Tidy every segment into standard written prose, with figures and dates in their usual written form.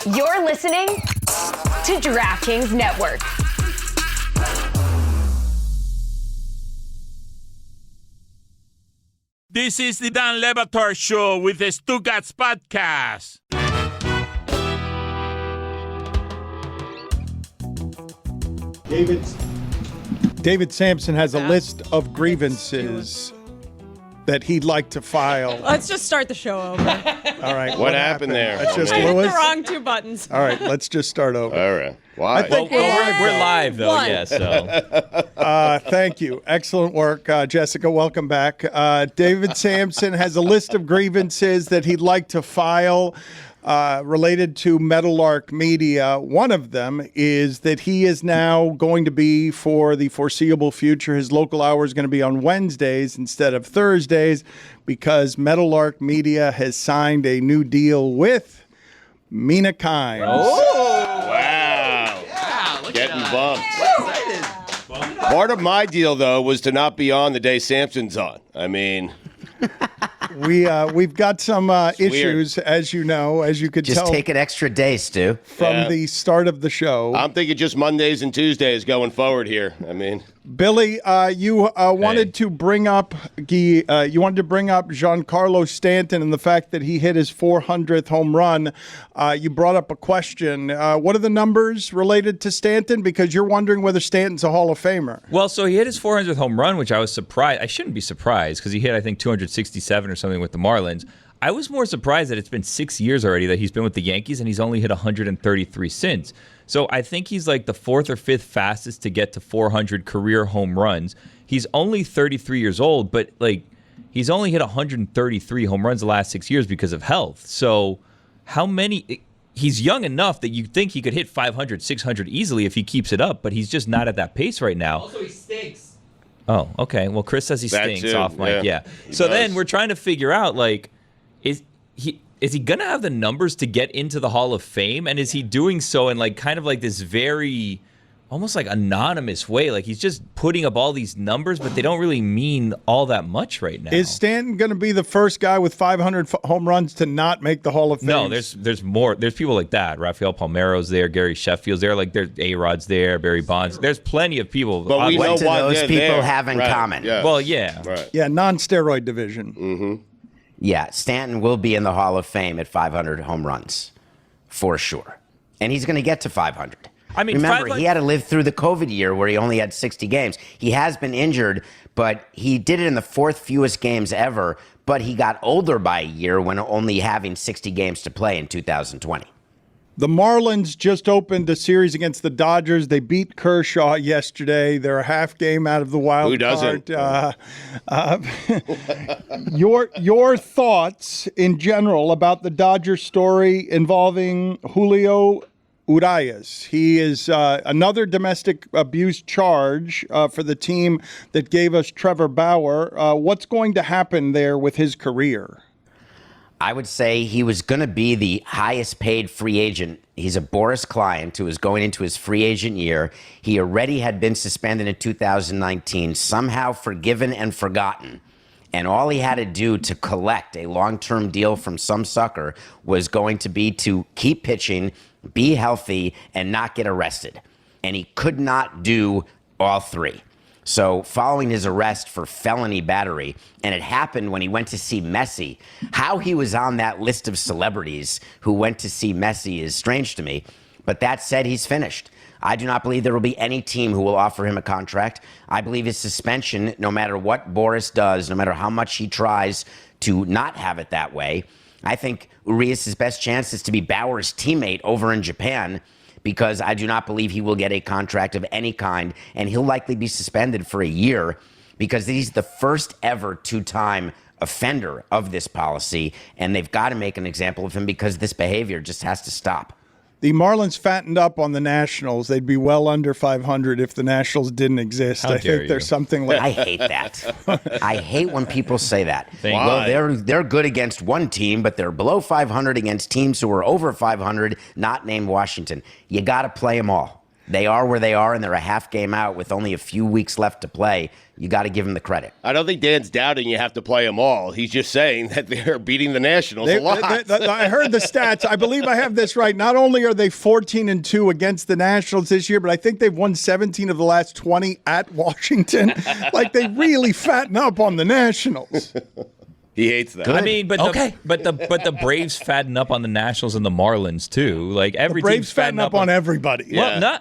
You're listening to DraftKings Network. This is the Dan Le Batard Show with the Stugotz podcast. David Samson has a list of grievances that he'd like to file. Let's just start the show over. All right. What happened there? That's just I hit Lewis. the wrong two buttons. All right, let's just start over. All right. Why? Well, We're live, though, One. yeah, so. Thank you. Excellent work. Jessica, welcome back. David Samson has a list of grievances that he'd like to file related to Meadowlark Media. One of them is that he is now going to be, for the foreseeable future, his local hour is going to be on Wednesdays instead of Thursdays because Meadowlark Media has signed a new deal with Mina Kimes. Wow. Getting bumped. Part of my deal, though, was to not be on the day Samson's on. I mean... We've got some issues, as you know, as you could Just tell. take an extra day, Stu. From the start of the show. I'm thinking just Mondays and Tuesdays going forward here. I mean... Billy, you wanted to bring up Giancarlo Stanton and the fact that he hit his 400th home run. You brought up a question. What are the numbers related to Stanton? Because you're wondering whether Stanton's a Hall of Famer. Well, so he hit his 400th home run, which I was surprised. I shouldn't be surprised because he hit, I think, 267 or something with the Marlins. I was more surprised that it's been 6 years already that he's been with the Yankees and he's only hit 133 since. So I think he's like the fourth or fifth fastest to get to 400 career home runs. He's only 33 years old, but like he's only hit 133 home runs the last 6 years because of health. So how many? He's young enough that you think he could hit 500, 600 easily if he keeps it up, but he's just not at that pace right now. Also, he stinks. Oh, okay. Well, Chris says he That stinks too, off mic. Yeah. he So does. then we're trying to figure out, like, is he gonna have the numbers to get into the Hall of Fame, and is he doing so in like kind of like this very almost like anonymous way? Like he's just putting up all these numbers, but they don't really mean all that much right now. Is Stanton going to be the first guy with 500 home runs to not make the Hall of Fame? No, there's more. There's people like that. Rafael Palmeiro's there. Gary Sheffield's there. Like there's A-Rod's there. Barry Bonds. There's plenty of people. But we know What do why those they're people there. have in Right. common? Yeah. Well, yeah. Right. Yeah, non-steroid division. Yeah, Stanton will be in the Hall of Fame at 500 home runs, for sure. And he's going to get to 500. I mean, remember, 500 he had to live through the COVID year where he only had 60 games. He has been injured, but he did it in the fourth fewest games ever, but he got older by a year when only having 60 games to play in 2020. The Marlins just opened a series against the Dodgers. They beat Kershaw yesterday. They're a half game out of the wild Who doesn't? card. Your thoughts in general about the Dodgers story involving Julio Urias. He is another domestic abuse charge for the team that gave us Trevor Bauer. What's going to happen there with his career? I would say he was going to be the highest paid free agent. He's a Boris client who was going into his free agent year. He already had been suspended in 2019, somehow forgiven and forgotten. And all he had to do to collect a long-term deal from some sucker was going to be to keep pitching, be healthy, and not get arrested. And he could not do all three. So following his arrest for felony battery, and it happened when he went to see Messi, how he was on that list of celebrities who went to see Messi is strange to me. But that said, he's finished. I do not believe there will be any team who will offer him a contract. I believe his suspension, no matter what Boris does, no matter how much he tries to not have it that way, I think Urias' best chance is to be Bauer's teammate over in Japan, because I do not believe he will get a contract of any kind, and he'll likely be suspended for a year because he's the first ever two-time offender of this policy, and they've got to make an example of him because this behavior just has to stop. The Marlins fattened up on the Nationals. They'd be well under 500 if the Nationals didn't exist. How I dare think there's you. something like I hate that. I hate when people say that. Why? Well, they're good against one team, but they're below 500 against teams who are over 500, not named Washington. You got to play them all. They are where they are, and they're a half game out with only a few weeks left to play. You got to give them the credit. I don't think Dan's doubting you have to play them all. He's just saying that they're beating the Nationals a lot. I heard the stats. I believe I have this right. Not only are they 14-2 against the Nationals this year, but I think they've won 17 of the last 20 at Washington. Like, they really fatten up on the Nationals. He hates that. Good. I mean, but the Braves fatten up on the Nationals and the Marlins too. Like every the Braves team's fatten up on everybody. Yeah. Well,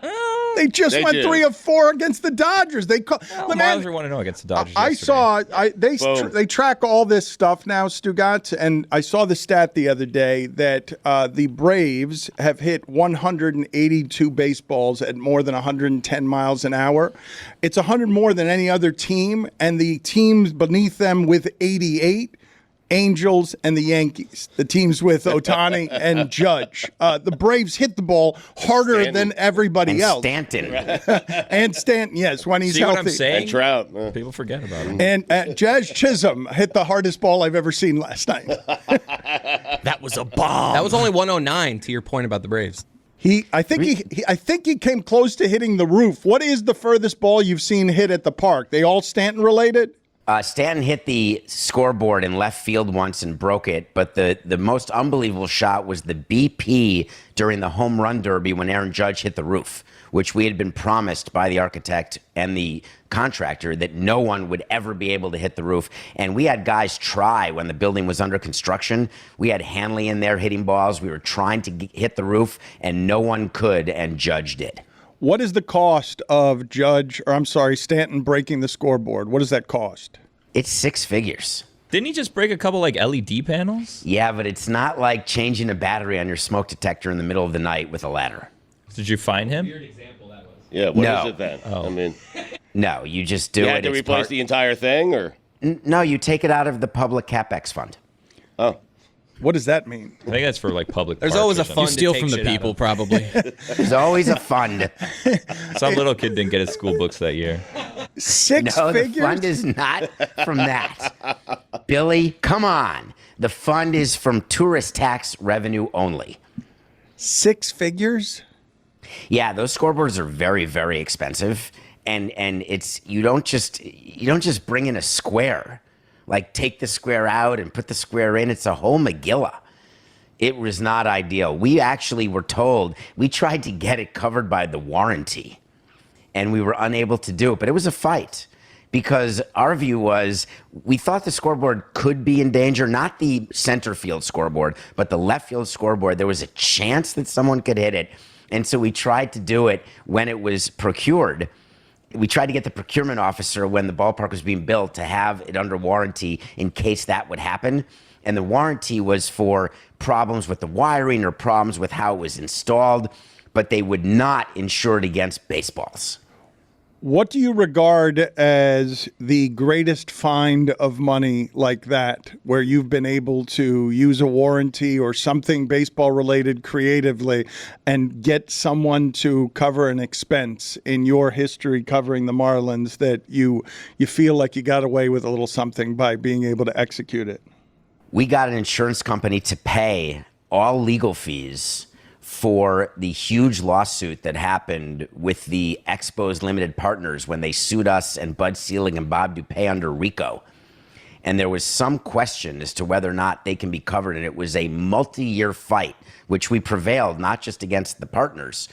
they just went do. 3 of 4 against the Dodgers. The Marlins are 1-0 against the Dodgers. I saw they track all this stuff now, Stugotz, and I saw the stat the other day that the Braves have hit 182 baseballs at more than 110 miles an hour. It's 100 more than any other team, and the teams beneath them with 88. Angels and the Yankees, the teams with Ohtani and Judge. The Braves hit the ball harder than everybody else. Stanton. And Stanton, yes, when he's See healthy. What I'm saying? And Trout. People forget about him. And Jazz Chisholm hit the hardest ball I've ever seen last night. That was a bomb. That was only 109, to your point about the Braves. I think he came close to hitting the roof. What is the furthest ball you've seen hit at the park? They all Stanton related? Stanton hit the scoreboard in left field once and broke it, but the most unbelievable shot was the BP during the home run derby when Aaron Judge hit the roof, which we had been promised by the architect and the contractor that no one would ever be able to hit the roof. And we had guys try when the building was under construction. We had Hanley in there hitting balls. We were trying to hit the roof, and no one could, and Judge did. What is the cost of Stanton breaking the scoreboard? What does that cost? It's 6 figures. Didn't he just break a couple like LED panels? Yeah, but it's not like changing a battery on your smoke detector in the middle of the night with a ladder. Did you find him? Yeah, what is it then? Oh. I mean, no, you just do it. You had to replace the entire thing, or? No, you take it out of the public CapEx fund. Oh. What does that mean? I think that's for like public. There's always a fund. fund. You steal from the people, probably. There's always a fund. Some little kid didn't get his school books that year. 6 No, figures? the fund is not from that. Billy, come on. The fund is from tourist tax revenue only. 6 figures? Yeah, those scoreboards are very, very expensive, and it's you don't just bring in a square, like take the square out and put the square in. It's a whole Megillah. It was not ideal. We actually were told, we tried to get it covered by the warranty, and we were unable to do it. But it was a fight because our view was we thought the scoreboard could be in danger, not the center field scoreboard, but the left field scoreboard. There was a chance that someone could hit it. And so we tried to do it when it was procured. We tried to get the procurement officer when the ballpark was being built to have it under warranty in case that would happen. And the warranty was for problems with the wiring or problems with how it was installed, but they would not insure it against baseballs. What do you regard as the greatest find of money like that, where you've been able to use a warranty or something baseball related creatively and get someone to cover an expense in your history covering the Marlins that you feel like you got away with a little something by being able to execute it? We got an insurance company to pay all legal fees for the huge lawsuit that happened with the Expos Limited Partners when they sued us and Bud Selig and Bob Dupay under RICO. And there was some question as to whether or not they can be covered. And it was a multi-year fight, which we prevailed, not just against the partners,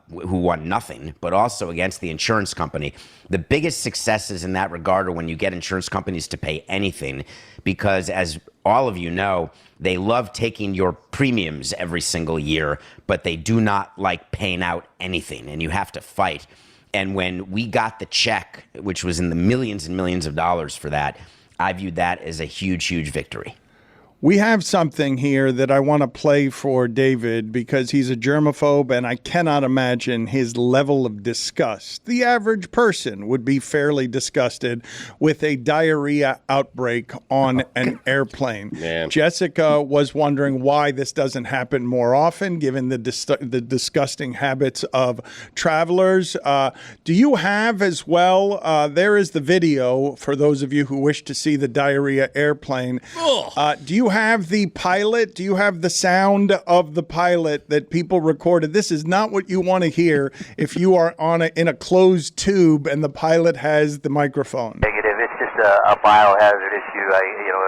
who won nothing, but also against the insurance company. The biggest successes in that regard are when you get insurance companies to pay anything, because as all of you know, they love taking your premiums every single year, but they do not like paying out anything, and you have to fight. And when we got the check, which was in the millions and millions of dollars for that, I viewed that as a huge, huge victory. We have something here that I want to play for David because he's a germaphobe, and I cannot imagine his level of disgust. The average person would be fairly disgusted with a diarrhea outbreak on an airplane. Man. Jessica was wondering why this doesn't happen more often, given the disgusting habits of travelers. Do you have as well, there is the video for those of you who wish to see the diarrhea airplane. Do you have the pilot? Do you have the sound of the pilot that people recorded? This is not what you want to hear if you are in a closed tube and the pilot has the microphone. Negative. It's just a biohazard issue.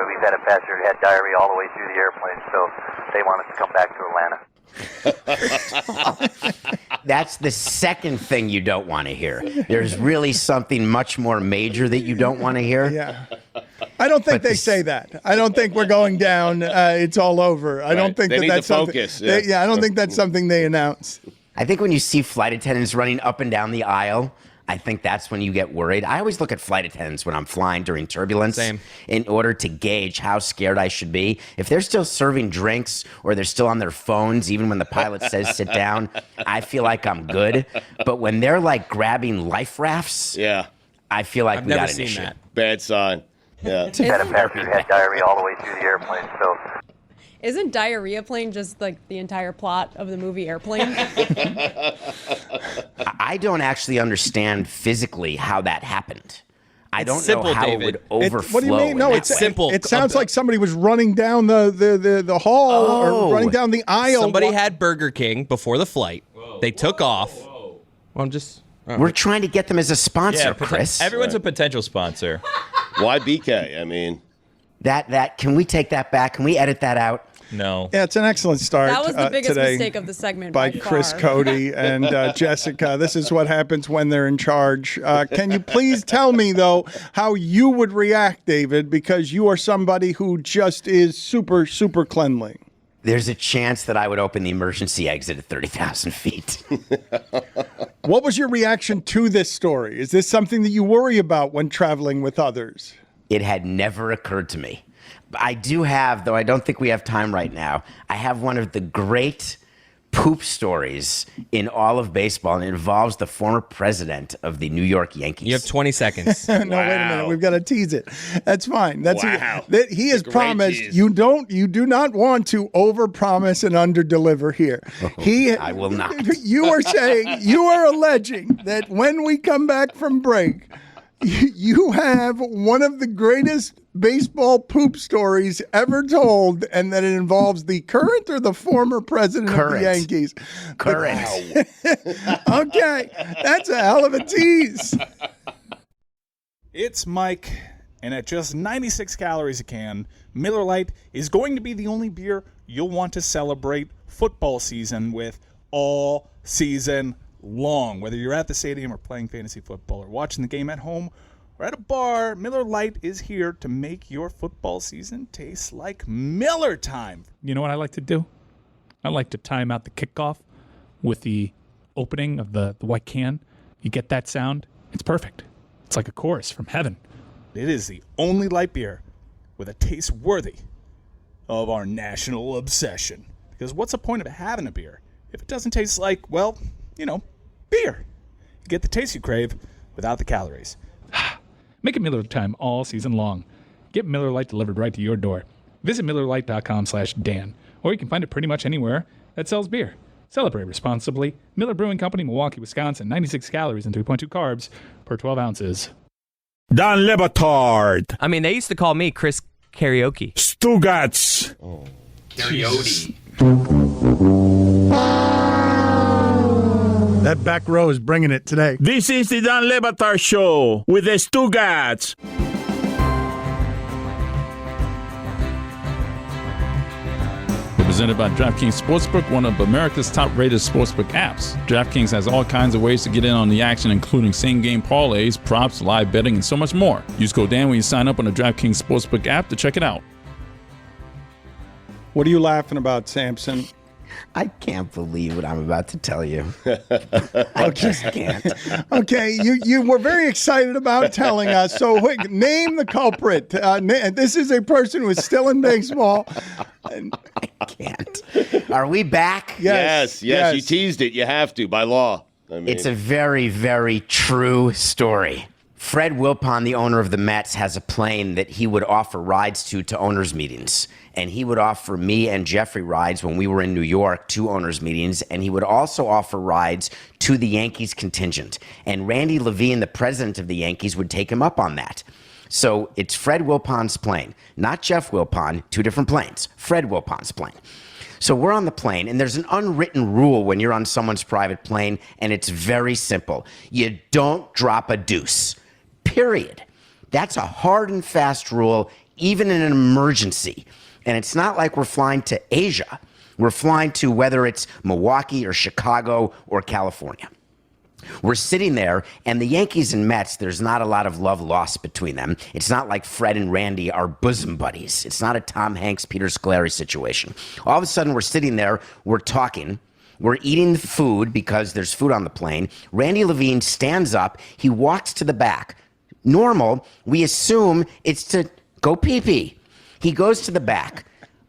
We've had a passenger who had diarrhea all the way through the airplane, so they want us to come back to Atlanta. That's the second thing you don't want to hear. There's really something much more major that you don't want to hear. Yeah. I don't think they say that. I don't think we're going down. It's all over. I don't think that's something. I don't think that's something they announce. I think when you see flight attendants running up and down the aisle, I think that's when you get worried. I always look at flight attendants when I'm flying during turbulence in order to gauge how scared I should be. If they're still serving drinks or they're still on their phones, even when the pilot says sit down, I feel like I'm good. But when they're like grabbing life rafts, I feel like we got an issue. Bad sign. Yeah. Had a passenger who had diarrhea all the way through the airplane, so. Isn't Diarrhea Plane just like the entire plot of the movie Airplane? I don't actually understand physically how that happened. I don't simple, know how David. it would overflow. What do you mean? No, it's simple. It sounds like somebody was running down the hall or running down the aisle. Somebody had Burger King before the flight. They took off. Well, I'm just... We're trying to get them as a sponsor, Yeah, Chris. Everyone's a potential sponsor. Why BK? I mean... That can we take that back? Can we edit that out? No. Yeah, it's an excellent start. That was the biggest today mistake of the segment by Chris far. Cody and Jessica. This is what happens when they're in charge. Can you please tell me, though, how you would react, David, because you are somebody who just is super, super cleanly. There's a chance that I would open the emergency exit at 30,000 feet. What was your reaction to this story? Is this something that you worry about when traveling with others? It had never occurred to me. I do have, though I don't think we have time right now, I have one of the great poop stories in all of baseball, and it involves the former president of the New York Yankees. You have 20 seconds. No, wait a minute. We've got to tease it. That's fine. That's he has promised. tease. You do not want to overpromise and underdeliver here. I will not. You are saying, you are alleging that when we come back from break, you have one of the greatest baseball poop stories ever told, and that it involves the current or the former president of the Yankees. Current. Okay, that's a hell of a tease. It's Mike, and at just 96 calories a can, Miller Lite is going to be the only beer you'll want to celebrate football season with all season long. Whether you're at the stadium or playing fantasy football or watching the game at home or at a bar, Miller Lite is here to make your football season taste like Miller time. You know what I like to do? I like to time out the kickoff with the opening of the white can. You get that sound, it's perfect. It's like a chorus from heaven. It is the only light beer with a taste worthy of our national obsession. Because what's the point of having a beer if it doesn't taste like, well, beer? You get the taste you crave without the calories. Make it Miller time all season long. Get Miller Lite delivered right to your door. Visit MillerLite.com/Dan, or you can find it pretty much anywhere that sells beer. Celebrate responsibly. Miller Brewing Company, Milwaukee, Wisconsin. 96 calories and 3.2 carbs per 12 ounces. Dan Le Batard. I mean, they used to call me Chris Karaoke. Stugotz. Karaoke. That back row is bringing it today. This is the Dan Le Batard Show with the Stugotz. Presented by DraftKings Sportsbook, one of America's top-rated sportsbook apps. DraftKings has all kinds of ways to get in on the action, including same-game parlays, props, live betting, and so much more. Use code Dan when you sign up on the DraftKings Sportsbook app to check it out. What are you laughing about, Samson? I can't believe what I'm about to tell you. I just can't. Okay, you were very excited about telling us. So name the culprit. This is a person who is still in baseball. I can't. Are we back? Yes. You teased it. You have to by law. It's a very, very true story. Fred Wilpon, the owner of the Mets, has a plane that he would offer rides to owners' meetings. And he would offer me and Jeffrey rides when we were in New York to owners' meetings. And he would also offer rides to the Yankees contingent. And Randy Levine, the president of the Yankees, would take him up on that. So it's Fred Wilpon's plane, not Jeff Wilpon, two different planes. Fred Wilpon's plane. So we're on the plane, and there's an unwritten rule when you're on someone's private plane, and it's very simple. You don't drop a deuce, period. That's a hard and fast rule, even in an emergency. And it's not like we're flying to Asia. We're flying to whether it's Milwaukee or Chicago or California. We're sitting there, and the Yankees and Mets, there's not a lot of love lost between them. It's not like Fred and Randy are bosom buddies. It's not a Tom Hanks, Peter Scolari situation. All of a sudden, we're sitting there, we're talking, we're eating food because there's food on the plane. Randy Levine stands up, he walks to the back. Normal, we assume it's to go pee-pee. He goes to the back.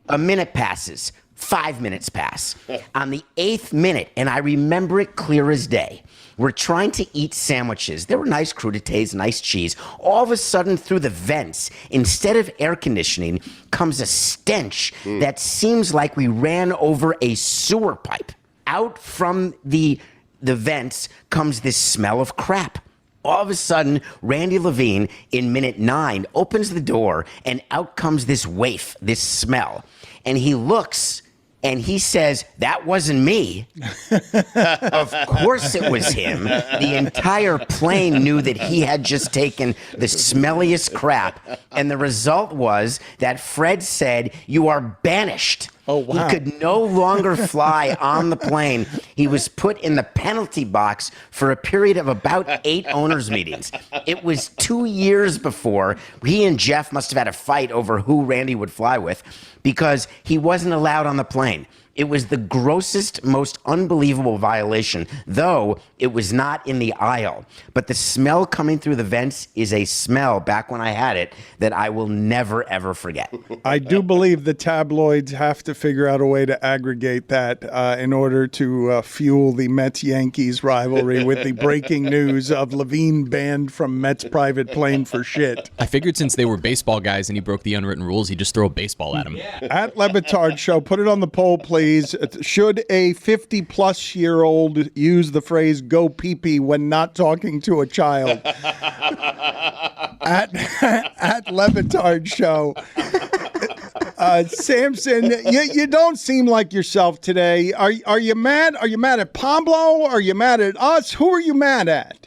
A minute passes. 5 minutes pass. On the 8th minute, and I remember it clear as day, we're trying to eat sandwiches. There were nice crudités, nice cheese. All of a sudden, through the vents, instead of air conditioning, comes a stench that seems like we ran over a sewer pipe. Out from the vents comes this smell of crap. All of a sudden, Randy Levine, in minute 9, opens the door, and out comes this waif, this smell. And he looks, and he says, "That wasn't me." Of course it was him. The entire plane knew that he had just taken the smelliest crap. And the result was that Fred said, "You are banished." Oh, wow. He could no longer fly on the plane. He was put in the penalty box for a period of about 8 owners' meetings. It was 2 years before he and Jeff must have had a fight over who Randy would fly with because he wasn't allowed on the plane. It was the grossest, most unbelievable violation, though it was not in the aisle. But the smell coming through the vents is a smell, back when I had it, that I will never, ever forget. I do believe the tabloids have to figure out a way to aggregate that in order to fuel the Mets-Yankees rivalry with the breaking news of Levine banned from Mets private plane for shit. I figured since they were baseball guys and he broke the unwritten rules, he'd just throw a baseball at him. At Le Batard Show, put it on the poll, please. Should a 50-plus-year-old use the phrase "go pee-pee" when not talking to a child? At Le Batard Show. Samson, you don't seem like yourself today. Are you mad? Are you mad at Pablo? Are you mad at us? Who are you mad at?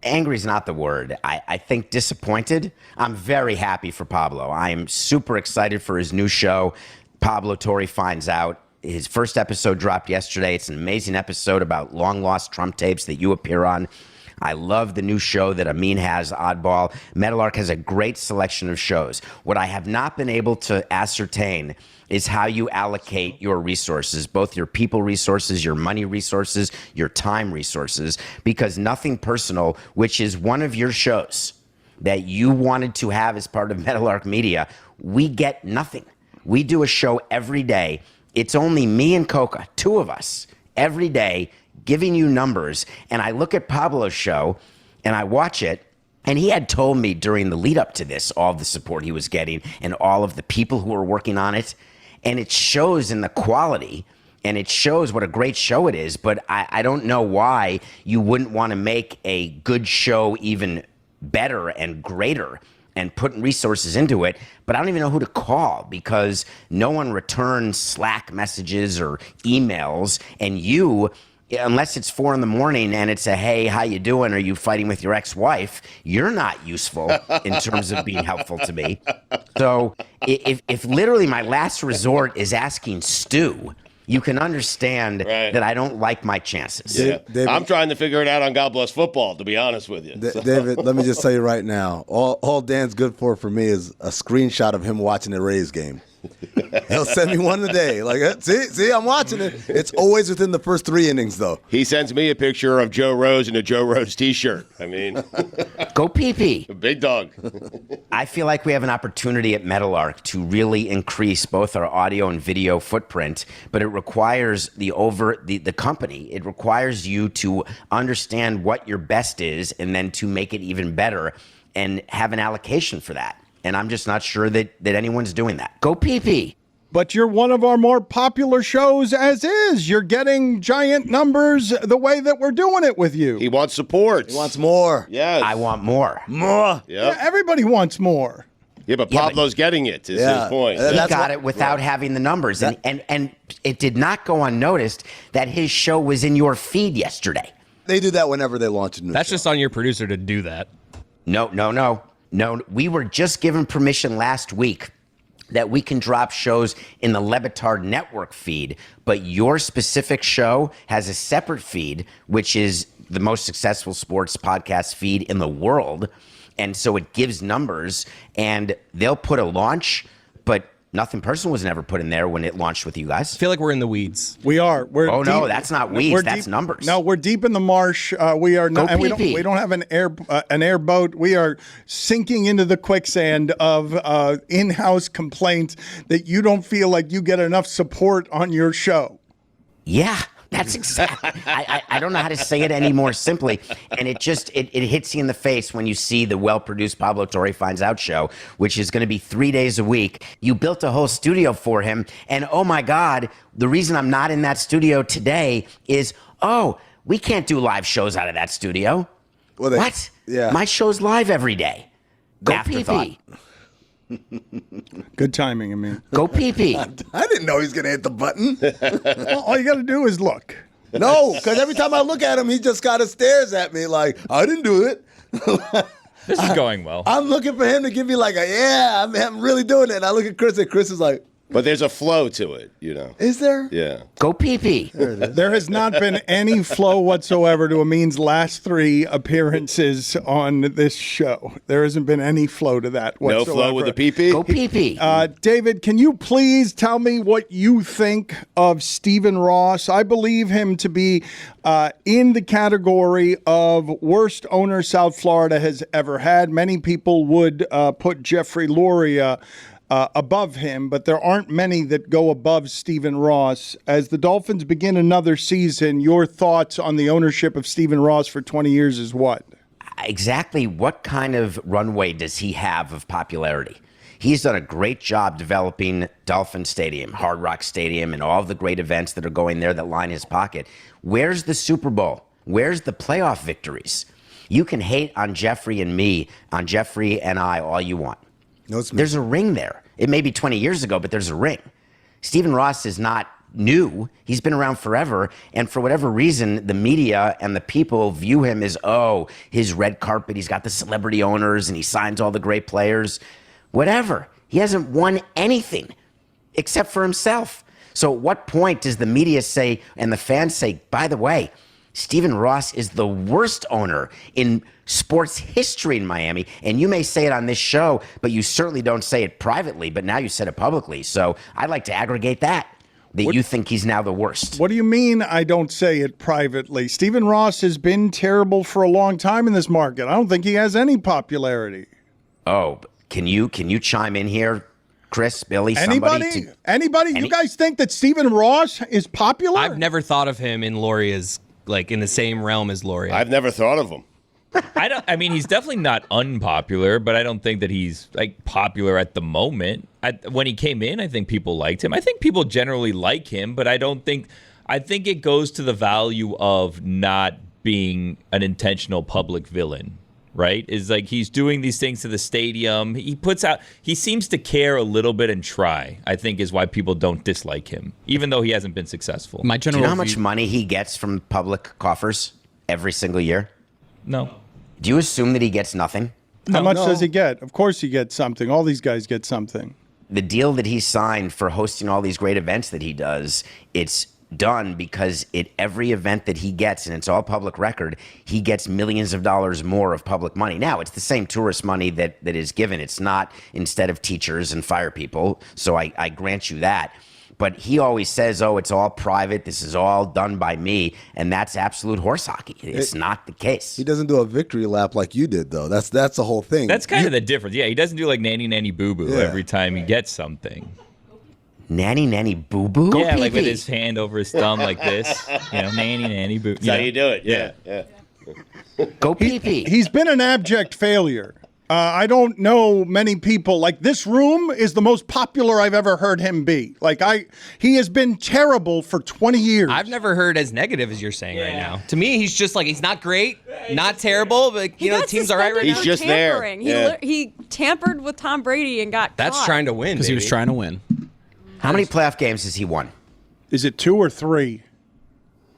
Angry is not the word. I think disappointed. I'm very happy for Pablo. I'm super excited for his new show, Pablo Torre Finds Out. His first episode dropped yesterday. It's an amazing episode about long-lost Trump tapes that you appear on. I love the new show that Amin has, Oddball. Meadowlark has a great selection of shows. What I have not been able to ascertain is how you allocate your resources, both your people resources, your money resources, your time resources, because Nothing Personal, which is one of your shows that you wanted to have as part of Meadowlark Media, we get nothing. We do a show every day. It's only me and Coca, 2 of us, every day, giving you numbers. And I look at Pablo's show, and I watch it, and he had told me during the lead up to this all the support he was getting and all of the people who were working on it. And it shows in the quality, and it shows what a great show it is. But I don't know why you wouldn't want to make a good show even better and greater and putting resources into it, but I don't even know who to call because no one returns Slack messages or emails, and you, unless it's 4 a.m. and it's a, "Hey, how you doing? Are you fighting with your ex-wife?" You're not useful in terms of being helpful to me. So if literally my last resort is asking Stu, you can understand that I don't like my chances. Yeah. David, I'm trying to figure it out on God Bless Football, to be honest with you. David, let me just tell you right now, all Dan's good for me is a screenshot of him watching the Rays game. He'll send me one a day. Like, see, I'm watching it. It's always within the first 3 innings, though. He sends me a picture of Joe Rose in a Joe Rose T-shirt. I mean, go pee-pee. Big dog. I feel like we have an opportunity at Meadowlark to really increase both our audio and video footprint, but it requires the company. It requires you to understand what your best is and then to make it even better and have an allocation for that. And I'm just not sure that anyone's doing that. Go pee-pee. but you're one of our more popular shows as is. You're getting giant numbers the way that we're doing it with you. He wants support. He wants more. Yes. I want more. More. Yeah, everybody wants more. Yeah, but Pablo's getting it, is his point. He got it without having the numbers. And it did not go unnoticed that his show was in your feed yesterday. They do that whenever they launch a new That's show. just on your producer to do that. No. We were just given permission last week that we can drop shows in the Le Batard network feed, but your specific show has a separate feed, which is the most successful sports podcast feed in the world. And so it gives numbers, and they'll put a launch, but nothing personal was never put in there when it launched with you guys. I feel like we're in the weeds. We are. No, that's not weeds. That's numbers. No, we're deep in the marsh. We are not. And we don't have an airboat. We are sinking into the quicksand of in-house complaints that you don't feel like you get enough support on your show. Yeah. That's exactly. I don't know how to say it any more simply, and it hits you in the face when you see the well-produced Pablo Torre Finds Out show, which is going to be 3 days a week. You built a whole studio for him, and oh my God, the reason I'm not in that studio today is we can't do live shows out of that studio. What? Yeah, my show's live every day. Go pee-pee. Good timing, Amin. Go pee-pee. I didn't know he was going to hit the button. Well, all you got to do is look. No, because every time I look at him, he just kind of stares at me like, I didn't do it. This is going well. I'm looking for him to give me like I'm really doing it. And I look at Chris, and Chris is like, but there's a flow to it, Is there? Yeah. Go pee-pee. There has not been any flow whatsoever to Amin's last 3 appearances on this show. There hasn't been any flow to that whatsoever. No flow with the pee-pee? Go pee-pee. David, can you please tell me what you think of Stephen Ross? I believe him to be in the category of worst owner South Florida has ever had. Many people would put Jeffrey Luria above him, but there aren't many that go above Stephen Ross. As the Dolphins begin another season, your thoughts on the ownership of Stephen Ross for 20 years is what? Exactly what kind of runway does he have of popularity? He's done a great job developing Dolphin Stadium, Hard Rock Stadium, and all of the great events that are going there that line his pocket. Where's the Super Bowl? Where's the playoff victories? You can hate on Jeffrey and I all you want. No, it's me. There's a ring there. It may be 20 years ago, but there's a ring. Stephen Ross is not new. He's been around forever. And for whatever reason, the media and the people view him as, his red carpet. He's got the celebrity owners and he signs all the great players. Whatever. He hasn't won anything except for himself. So at what point does the media say and the fans say, by the way, Stephen Ross is the worst owner in sports history in Miami? And you may say it on this show, but you certainly don't say it privately, but now you said it publicly. So I'd like to aggregate that you think he's now the worst. What do you mean I don't say it privately? Stephen Ross has been terrible for a long time in this market. I don't think he has any popularity. Oh, can you chime in here, Chris, Billy, Anybody? You guys think that Stephen Ross is popular? I've never thought of him in Loria's, like in the same realm as Loria. I've never thought of him. I mean, he's definitely not unpopular, but I don't think that he's like popular at the moment. When he came in, I think people liked him. I think people generally like him, but I think it goes to the value of not being an intentional public villain, right? Is like he's doing these things to the stadium. He seems to care a little bit and try, I think, is why people don't dislike him, even though he hasn't been successful. Do you know how much money he gets from public coffers every single year? No. Do you assume that he gets nothing? How much does he get? Of course he gets something. All these guys get something. The deal that he signed for hosting all these great events that he does, it's done because at every event that he gets, and it's all public record, he gets millions of dollars more of public money. Now, it's the same tourist money that is given. It's not instead of teachers and fire people, so I grant you that. But he always says, it's all private. This is all done by me. And that's absolute horse hockey. It's not the case. He doesn't do a victory lap like you did, though. That's the whole thing. That's kind of the difference. Yeah, he doesn't do like nanny, nanny, boo-boo every time he gets something. Nanny, nanny, boo-boo? Yeah, like with his hand over his thumb like this. Nanny, nanny, boo. That's how you do it. Yeah. Go pee-pee. He's been an abject failure. I don't know many people. Like, this room is the most popular I've ever heard him be. He has been terrible for 20 years. I've never heard as negative as you're saying right now. To me, he's just like, he's not great, not terrible, but the team's all right right now. He's just tampering. there. He tampered with Tom Brady and got That's caught. trying to win, because he was trying to win. How many playoff games has he won? Is it 2 or 3?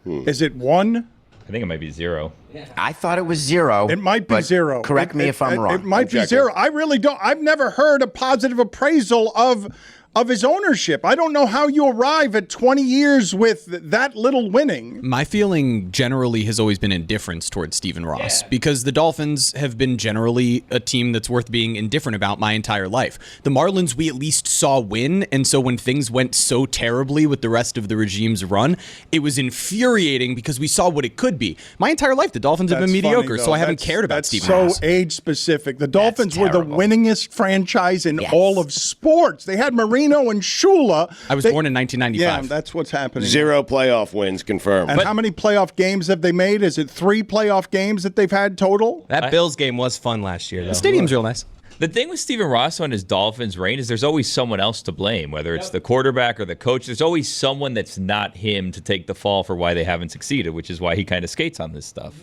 Is it 1? I think it might be 0. I thought it was 0. It might be 0. Correct me if I'm wrong. It might be 0. I really don't. I've never heard a positive appraisal of his ownership. I don't know how you arrive at 20 years with that little winning. My feeling generally has always been indifference towards Stephen Ross because the Dolphins have been generally a team that's worth being indifferent about my entire life. The Marlins we at least saw win, and so when things went so terribly with the rest of the regime's run, it was infuriating because we saw what it could be. My entire life, the Dolphins have been mediocre, so I haven't cared about Stephen Ross. That's so age-specific. The Dolphins were the winningest franchise in all of sports. They had Marino and Shula. I was born in 1995. Yeah, that's what's happening. 0 playoff wins confirmed. And how many playoff games have they made? Is it 3 playoff games that they've had total? That Bills game was fun last year, though. The stadium's real nice. The thing with Stephen Ross on his Dolphins reign is there's always someone else to blame, whether it's the quarterback or the coach. There's always someone that's not him to take the fall for why they haven't succeeded, which is why he kind of skates on this stuff.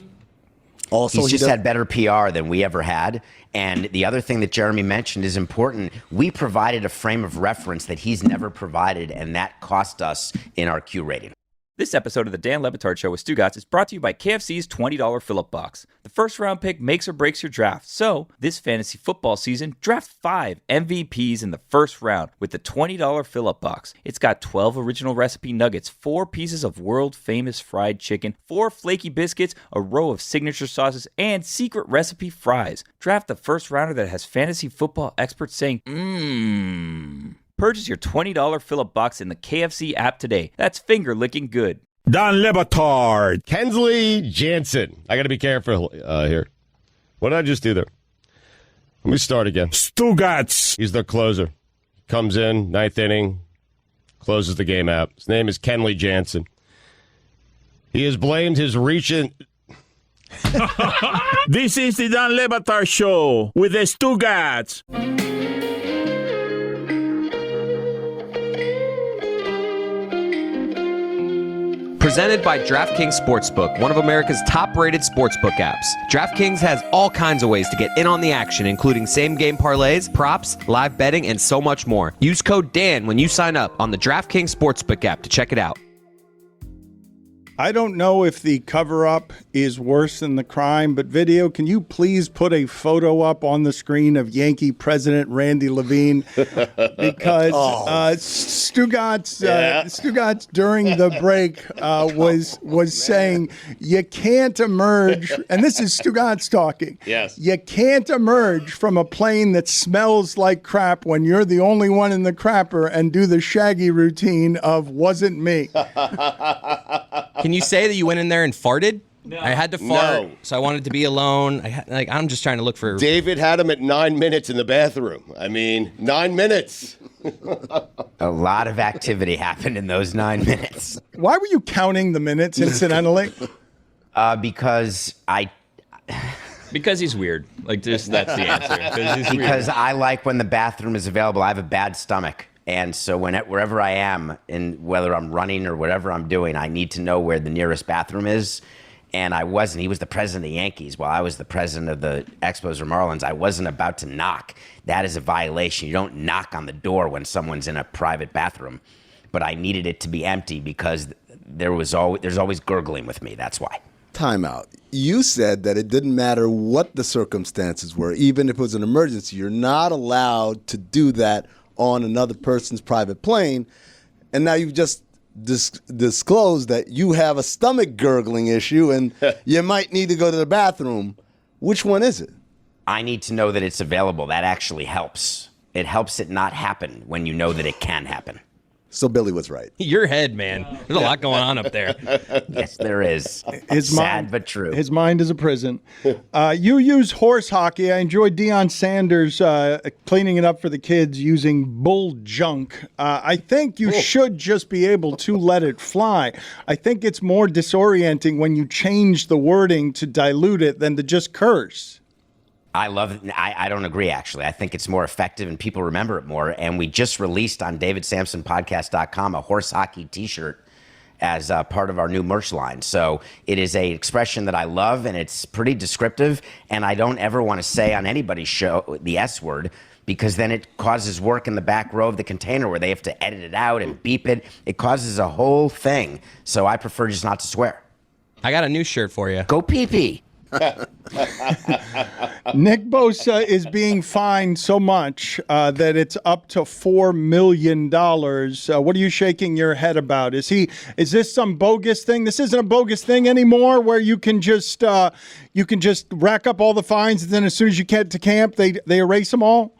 Also, he's just had better PR than we ever had. And the other thing that Jeremy mentioned is important. We provided a frame of reference that he's never provided, and that cost us in our Q rating. This episode of the Dan Le Batard Show with Stugotz is brought to you by KFC's $20 fill-up box. The first round pick makes or breaks your draft. So, this fantasy football season, draft 5 MVPs in the first round with the $20 fill-up box. It's got 12 original recipe nuggets, 4 pieces of world-famous fried chicken, 4 flaky biscuits, a row of signature sauces, and secret recipe fries. Draft the first rounder that has fantasy football experts saying, mmm. Purchase your $20 fill-up box in the KFC app today. That's finger-licking good. Dan Le Batard. Kensley Jansen. I got to be careful here. What did I just do there? Let me start again. Stugotz. He's their closer. Comes in, 9th inning, closes the game out. His name is Kenley Jansen. He has blamed his recent... This is the Dan Le Batard Show with the Stugotz. Presented by DraftKings Sportsbook, one of America's top-rated sportsbook apps. DraftKings has all kinds of ways to get in on the action, including same-game parlays, props, live betting, and so much more. Use code DAN when you sign up on the DraftKings Sportsbook app to check it out. I don't know if the cover-up is worse than the crime, but video, can you please put a photo up on the screen of Yankee President Randy Levine? Because Stugotz during the break was saying you can't emerge, and this is Stugotz talking. Yes. You can't emerge from a plane that smells like crap when you're the only one in the crapper and do the Shaggy routine of wasn't me. Can you say that you went in there and farted? No. I had to fart, No. so I wanted to be alone. I'm just trying to look for... David had him at 9 minutes in the bathroom. 9 minutes. A lot of activity happened in those 9 minutes. Why were you counting the minutes, incidentally? Because Because he's weird. That's the answer. Because I like when the bathroom is available. I have a bad stomach. And so wherever I am, and whether I'm running or whatever I'm doing, I need to know where the nearest bathroom is. And I wasn't. He was the president of the Yankees while I was the president of the Expos or Marlins. I wasn't about to knock. That is a violation. You don't knock on the door when someone's in a private bathroom. But I needed it to be empty because there's always gurgling with me. That's why. Time out. You said that it didn't matter what the circumstances were. Even if it was an emergency, you're not allowed to do that on another person's private plane, and now you've just disclosed that you have a stomach gurgling issue and you might need to go to the bathroom. Which one is it? I need to know that it's available. That actually helps. It helps it not happen when you know that it can happen. So Billy was right. Your head, man. There's a lot going on up there. Yes, there is. Sad but true. His mind is a prison. You use horse hockey. I enjoyed Deion Sanders cleaning it up for the kids using bull junk. I think you should just be able to let it fly. I think it's more disorienting when you change the wording to dilute it than to just curse. I love it. I don't agree, actually. I think it's more effective and people remember it more. And we just released on DavidSamsonPodcast.com a horse hockey T-shirt as part of our new merch line. So it is a expression that I love, and it's pretty descriptive. And I don't ever want to say on anybody's show the S word, because then it causes work in the back row of the container where they have to edit it out and beep it. It causes a whole thing. So I prefer just not to swear. I got a new shirt for you. Go pee-pee. Nick Bosa is being fined so much that it's up to $4 million. What are you shaking your head about? Is this some bogus thing? This isn't a bogus thing anymore, where you can just rack up all the fines, and then as soon as you get to camp, they erase them all.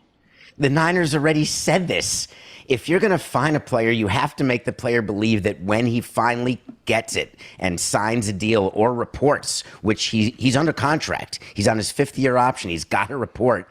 The Niners already said this. If you're going to fine a player, you have to make the player believe that when he finally gets it and signs a deal or reports, which he's under contract, he's on his 5th-year option, he's got to report,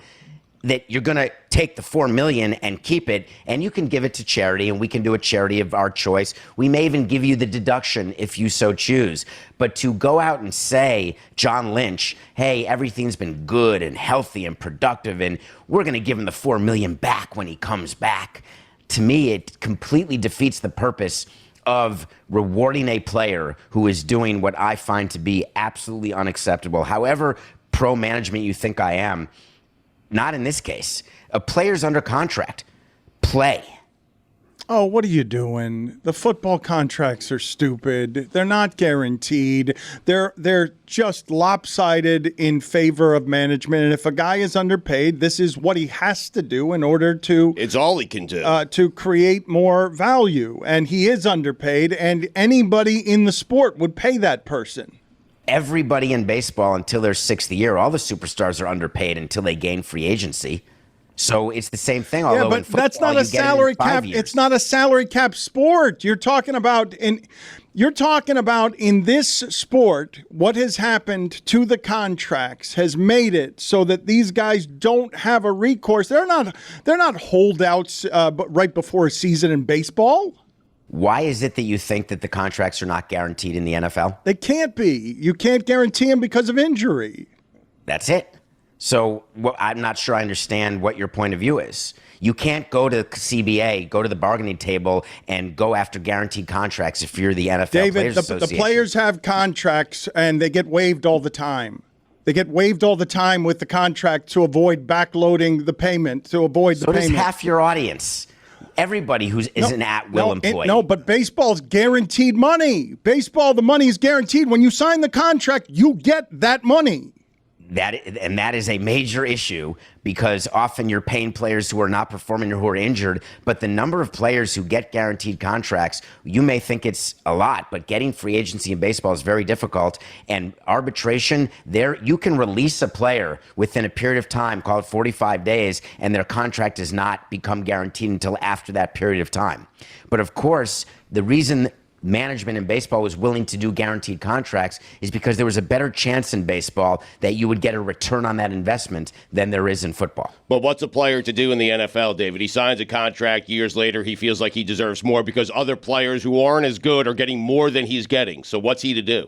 that you're going to take the $4 million and keep it, and you can give it to charity, and we can do a charity of our choice. We may even give you the deduction if you so choose. But to go out and say, John Lynch, hey, everything's been good and healthy and productive, and we're going to give him the $4 million back when he comes back, to me, it completely defeats the purpose of rewarding a player who is doing what I find to be absolutely unacceptable. However pro-management you think I am, not in this case. A player's under contract. Play. Oh, what are you doing? The football contracts are stupid. They're not guaranteed. They're just lopsided in favor of management. And if a guy is underpaid, this is what he has to do in order to... It's all he can do. To create more value. And he is underpaid, and anybody in the sport would pay that person. Everybody in baseball until their 6th year, all the superstars are underpaid until they gain free agency. So it's the same thing. Yeah, but that's not a salary cap. It's not a salary cap sport. You're talking about in this sport, what has happened to the contracts has made it so that these guys don't have a recourse. They're not holdouts right before a season in baseball. Why is it that you think that the contracts are not guaranteed in the NFL? They can't be. You can't guarantee them because of injury. That's it. So I'm not sure I understand what your point of view is. You can't go to CBA, go to the bargaining table, and go after guaranteed contracts if you're the NFL David, Players Association. The players have contracts, and they get waived all the time. They get waived all the time with the contract to avoid backloading the payment, to avoid the payment. So does half your audience. Everybody who is an at-will employee. No, but baseball's guaranteed money. Baseball, the money is guaranteed. When you sign the contract, you get that money. That is a major issue, because often you're paying players who are not performing or who are injured. But the number of players who get guaranteed contracts, you may think it's a lot, but getting free agency in baseball is very difficult. And arbitration, you can release a player within a period of time, call it 45 days, and their contract does not become guaranteed until after that period of time. But of course, the reason management in baseball was willing to do guaranteed contracts is because there was a better chance in baseball that you would get a return on that investment than there is in football. But what's a player to do in the NFL, David? He signs a contract, years later he feels like he deserves more because other players who aren't as good are getting more than he's getting. So what's he to do?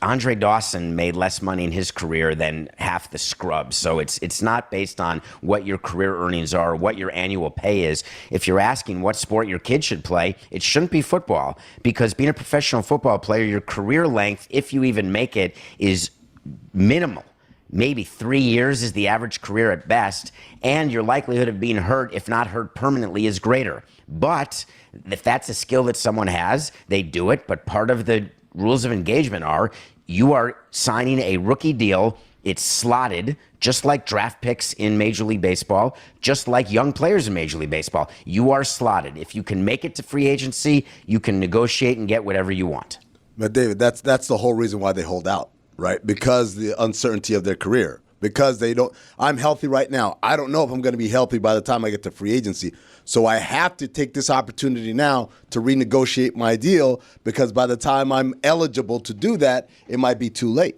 Andre Dawson made less money in his career than half the scrubs. So it's not based on what your career earnings are or what your annual pay is. If you're asking what sport your kid should play, it shouldn't be football, because being a professional football player, your career length, if you even make it, is minimal. Maybe 3 years is the average career at best, and your likelihood of being hurt, if not hurt permanently, is greater. But if that's a skill that someone has, they do it. But part of the rules of engagement are you are signing a rookie deal. It's slotted, just like draft picks in Major League Baseball, just like young players in Major League Baseball. You are slotted. If you can make it to free agency, you can negotiate and get whatever you want. But David, that's the whole reason why they hold out, right? Because the uncertainty of their career. Because they don't, I'm healthy right now. I don't know if I'm going to be healthy by the time I get to free agency. So I have to take this opportunity now to renegotiate my deal, because by the time I'm eligible to do that, it might be too late.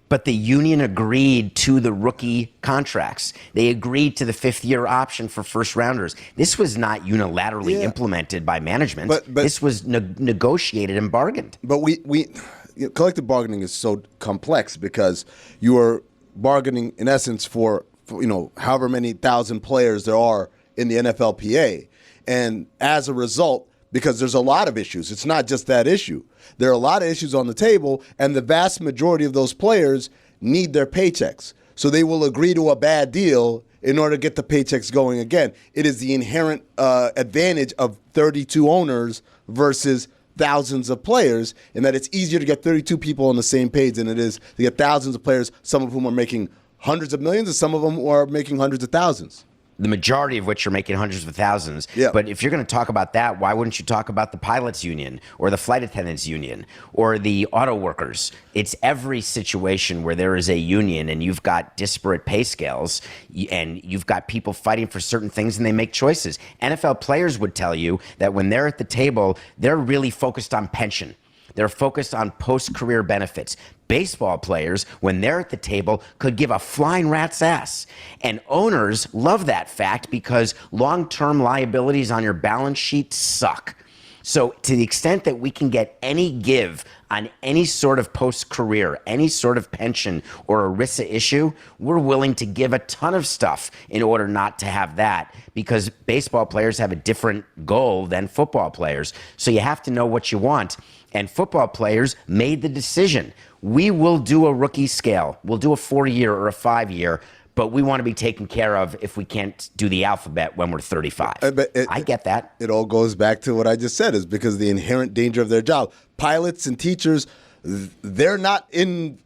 But the union agreed to the rookie contracts. They agreed to the 5th-year option for first-rounders. This was not unilaterally implemented by management. But this was negotiated and bargained. But collective bargaining is so complex, because you are bargaining in essence for however many thousand players there are in the NFLPA. And as a result, because there's a lot of issues, it's not just that issue. There are a lot of issues on the table, and the vast majority of those players need their paychecks. So they will agree to a bad deal in order to get the paychecks going again. It is the inherent advantage of 32 owners versus thousands of players, in that it's easier to get 32 people on the same page than it is to get thousands of players, some of whom are making hundreds of millions and some of them are making hundreds of thousands. The majority of which are making hundreds of thousands. Yeah. But if you're going to talk about that, why wouldn't you talk about the pilots union or the flight attendants union or the auto workers? It's every situation where there is a union and you've got disparate pay scales and you've got people fighting for certain things and they make choices. NFL players would tell you that when they're at the table, they're really focused on pension. They're focused on post-career benefits. Baseball players, when they're at the table, could give a flying rat's ass. And owners love that fact because long-term liabilities on your balance sheet suck. So to the extent that we can get any give on any sort of post-career, any sort of pension or ERISA issue, we're willing to give a ton of stuff in order not to have that, because baseball players have a different goal than football players. So you have to know what you want. And football players made the decision. We will do a rookie scale. We'll do a 4-year or a 5-year, but we want to be taken care of if we can't do the alphabet when we're 35. I get that. It all goes back to what I just said, is because of the inherent danger of their job. Pilots and teachers, they're not in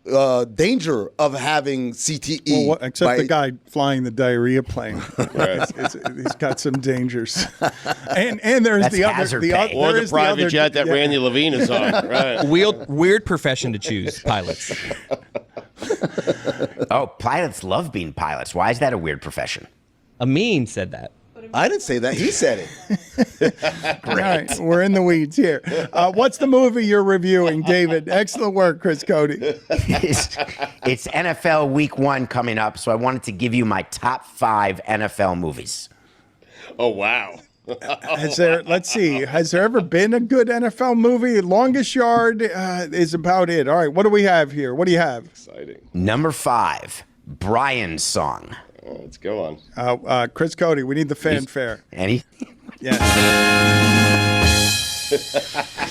danger of having CTE. Well, except the guy flying the diarrhea plane. He's got some dangers. And there's That's the other. hazard pay. Or the private jet that Randy Levine is on. Right. Weird profession to choose, pilots. Oh, pilots love being pilots. Why is that a weird profession? Amin said that. I didn't say that. He said it. All right, we're in the weeds here. What's the movie you're reviewing, David? Excellent work, Chris Cody. It's NFL Week 1 coming up, so I wanted to give you my top 5 NFL movies. Oh, wow. Has there ever been a good NFL movie? Longest Yard is about it. All right, what do we have here? What do you have? Exciting. Number 5, Brian's Song. Oh, let's go on. Chris Cody, we need the fanfare. Any? Yes.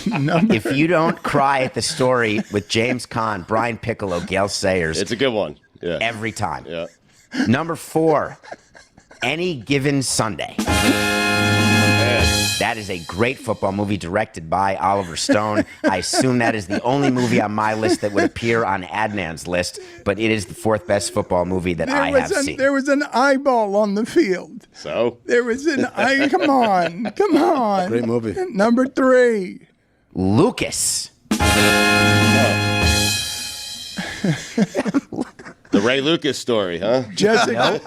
If you don't cry at the story with James Caan, Brian Piccolo, Gail Sayers. It's a good one. Yeah. Every time. Yeah. Number 4, Any Given Sunday. That is a great football movie directed by Oliver Stone. I assume that is the only movie on my list that would appear on Adnan's list, but it is the 4th best football movie that I have seen. There was an eyeball on the field. So? There was an eye. Come on. Great movie. Number 3. Lucas. The Ray Lucas story, huh? Jessica,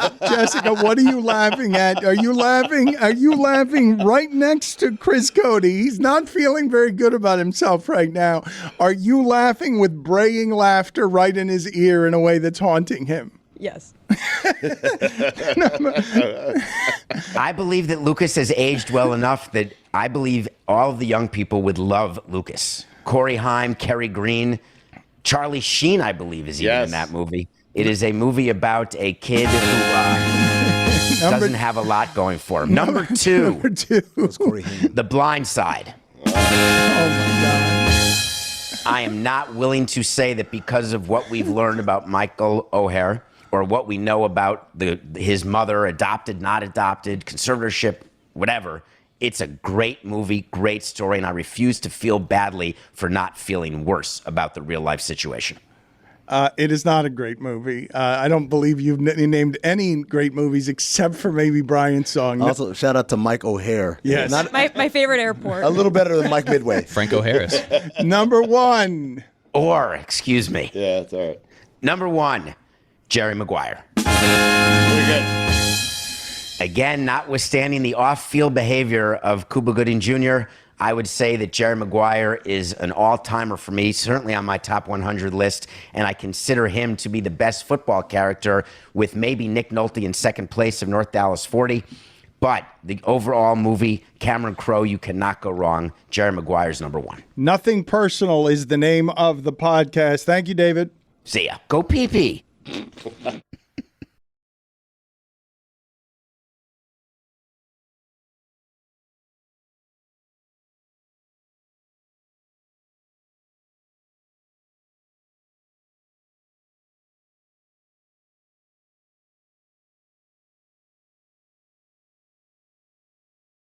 what are you laughing at? Are you laughing right next to Chris Cody? He's not feeling very good about himself right now. Are you laughing with braying laughter right in his ear in a way that's haunting him? Yes. I believe that Lucas has aged well enough that I believe all of the young people would love Lucas. Corey Haim, Kerry Green, Charlie Sheen, I believe, is even in that movie. It is a movie about a kid who doesn't have a lot going for him. Number 2, The Blind Side. Oh, my God. I am not willing to say that because of what we've learned about Michael O'Hare or what we know about his mother, adopted, not adopted, conservatorship, whatever, it's a great movie, great story, and I refuse to feel badly for not feeling worse about the real-life situation. It is not a great movie. I don't believe you've named any great movies except for maybe Brian's Song. Also, shout out to Mike O'Hare. Yes. My favorite airport. A little better than Mike Midway. Franco Harris. Number 1. Excuse me. Yeah, that's all right. Number 1, Jerry Maguire. Very good. Again, notwithstanding the off-field behavior of Cuba Gooding Jr., I would say that Jerry Maguire is an all-timer for me, certainly on my top 100 list, and I consider him to be the best football character with maybe Nick Nolte in second place of North Dallas 40. But the overall movie, Cameron Crowe, you cannot go wrong. Jerry Maguire's number 1. Nothing Personal is the name of the podcast. Thank you, David. See ya. Go pee-pee.